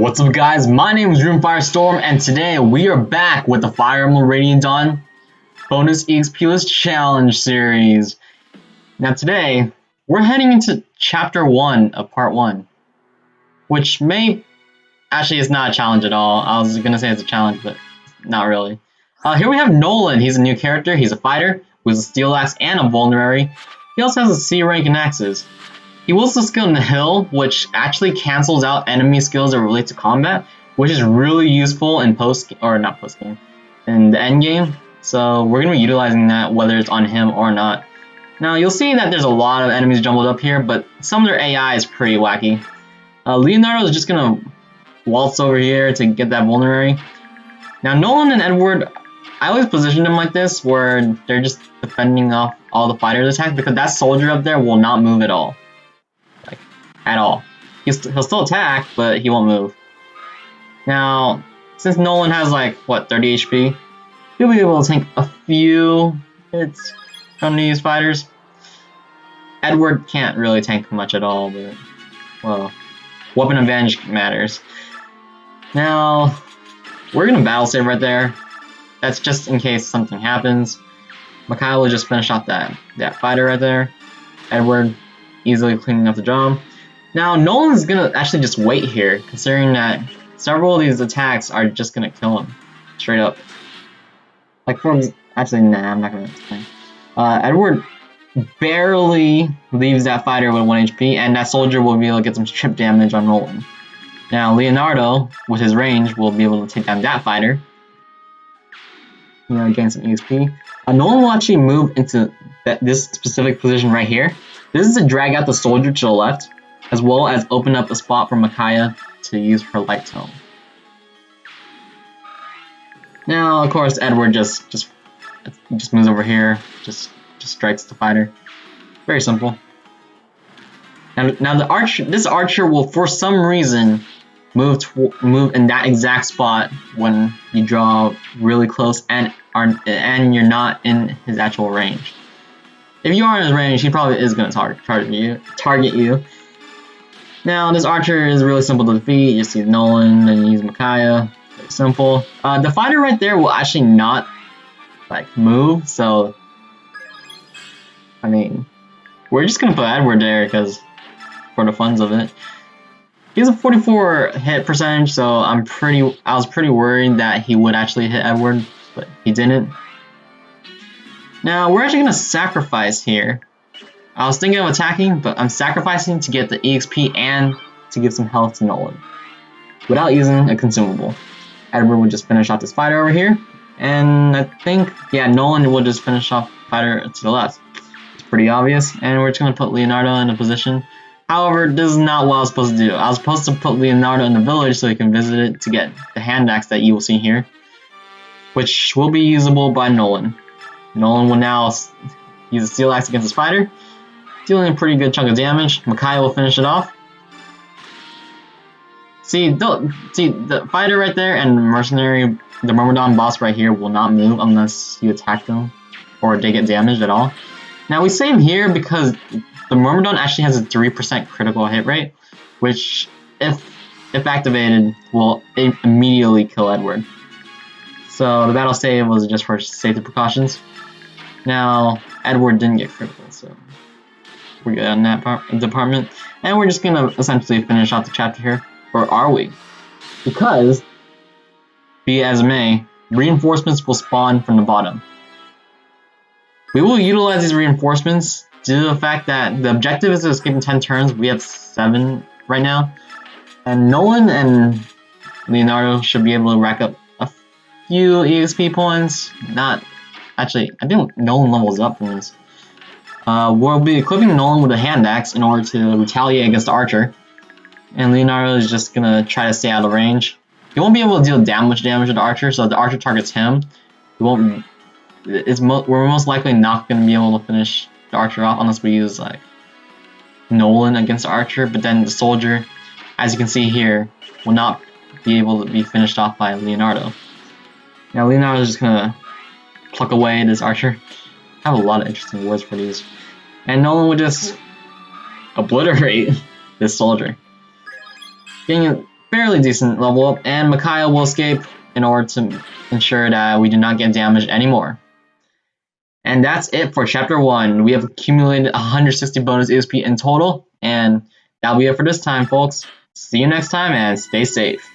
What's up guys, my name is Firestorm and today we are back with the Fire Emblem Radiant Dawn bonus EXP-less challenge series. Now today, we're heading into chapter 1 of part 1, which actually it's not a challenge at all. I was gonna say it's a challenge, but not really. Here we have Nolan. He's a new character. He's a fighter with a steel axe and a vulnerary. He also has a C rank in axes. He wields the skill Nihil, which actually cancels out enemy skills that relate to combat, which is really useful in in the end game. So we're gonna be utilizing that whether it's on him or not. Now you'll see that there's a lot of enemies jumbled up here, but some of their AI is pretty wacky. Leonardo is just gonna waltz over here to get that vulnerary. Now Nolan and Edward, I always position them like this, where they're just defending off all the fighters' attacks, because that soldier up there will not move at all. At all. He'll still attack, but he won't move. Now, since Nolan has like, what, 30 HP, he'll be able to tank a few hits from these fighters. Edward can't really tank much at all, but, well, weapon advantage matters. Now, we're gonna battle save right there. That's just in case something happens. Mikhail will just finish off that fighter right there. Edward easily cleaning up the job. Now, Nolan's gonna actually just wait here, considering that several of these attacks are just gonna kill him, straight up. Like, actually, nah, I'm not gonna explain. Edward barely leaves that fighter with 1 HP, and that soldier will be able to get some trip damage on Nolan. Now, Leonardo, with his range, will be able to take down that fighter. You know, gain some EXP. Nolan will actually move into this specific position right here. This is to drag out the soldier to the left, as well as open up a spot for Micaiah to use her light tome. Now, of course, Edward just moves over here, just strikes the fighter. Very simple. Now this archer will, for some reason, move in that exact spot when you draw really close and you're not in his actual range. If you are in his range, he probably is going to target you. Now, this archer is really simple to defeat. You see Nolan, then you use Micaiah. Very simple. The fighter right there will actually not move, so I mean, we're just gonna put Edward there because for the funs of it. He has a 44 hit percentage, so I was pretty worried that he would actually hit Edward, but he didn't. Now, we're actually gonna sacrifice here. I was thinking of attacking, but I'm sacrificing to get the EXP and to give some health to Nolan, without using a consumable. Edward would just finish off this fighter over here, and I think, yeah, Nolan will just finish off the fighter to the left. It's pretty obvious, and we're just going to put Leonardo in a position. However, this is not what I was supposed to do. I was supposed to put Leonardo in the village so he can visit it to get the hand axe that you will see here, which will be usable by Nolan. Nolan will now use a steel axe against this fighter, dealing a pretty good chunk of damage. Micaiah will finish it off. See the fighter right there and mercenary, the Myrmidon boss right here will not move unless you attack them or they get damaged at all. Now we save here because the Myrmidon actually has a 3% critical hit rate, which if activated will immediately kill Edward. So the battle save was just for safety precautions. Now Edward didn't get critical, so we're good on that department, and we're just gonna essentially finish off the chapter here, or are we? Because, be it as it may, reinforcements will spawn from the bottom. We will utilize these reinforcements due to the fact that the objective is to escape in 10 turns. We have 7 right now, and Nolan and Leonardo should be able to rack up a few EXP points. Not actually, I think Nolan levels up from this. We'll be equipping Nolan with a hand axe in order to retaliate against the archer, and Leonardo is just gonna try to stay out of range. He won't be able to deal that much damage to the archer, so if the archer targets him, we're most likely not gonna be able to finish the archer off unless we use like Nolan against the archer. But then the soldier, as you can see here, will not be able to be finished off by Leonardo. Now Leonardo is just gonna pluck away this archer. I have a lot of interesting words for these. And Nolan would just obliterate this soldier. fairly decent level up, and Micaiah will escape in order to ensure that we do not get damaged anymore. And that's it for Chapter 1. We have accumulated 160 bonus EXP in total, and that'll be it for this time, folks. See you next time, and stay safe.